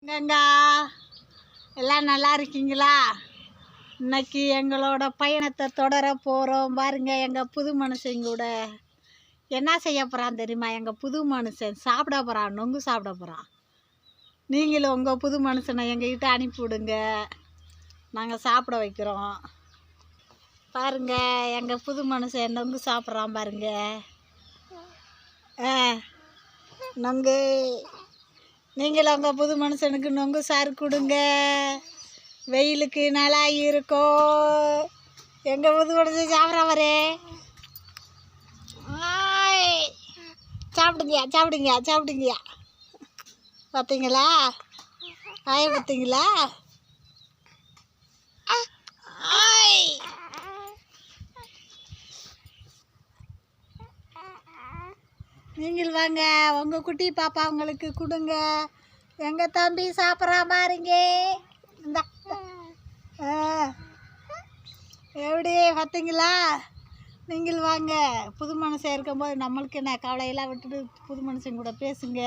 கங்கா எல்லாம் நல்லா இருக்கீங்களா? இன்னைக்கு எங்களோட பயணத்தை தொடர போகிறோம். பாருங்க, எங்கள் புது மனுஷன் கூட என்ன செய்ய போகிறான் தெரியுமா? எங்கள் புது மனுஷன் சாப்பிட போகிறான், நொங்கு சாப்பிட போகிறான். நீங்களும் உங்கள் புது மனுஷனை எங்ககிட்ட அனுப்பி விடுங்க, நாங்கள் சாப்பிட வைக்கிறோம். பாருங்க, எங்கள் புது மனுஷன் நொங்கு சாப்பிட்றான் பாருங்க. நொங்கு நீங்களும் உங்கள் புது மனுஷனுக்கு நொங்கு சாறு கொடுங்க, வெயிலுக்கு நல்லா இருக்கும். எங்கள் புது மனுஷன் சாப்பிட்றவரே, சாப்பிடுங்கயா சாப்பிடுங்கயா சாப்பிடுங்கயா. பார்த்தீங்களா? ஆய பார்த்தீங்களா? நீங்கள் வாங்க, உங்கள் குட்டி பாப்பா உங்களுக்கு கொடுங்க. எங்கள் தம்பி சாப்பிட்றா பாருங்க. இந்த எப்படி பார்த்தீங்களா? நீங்கள் வாங்க, புது மனுஷன் இருக்கும்போது நம்மளுக்கு என்ன கவலையெல்லாம் விட்டுட்டு புது மனுஷன் கூட பேசுங்க.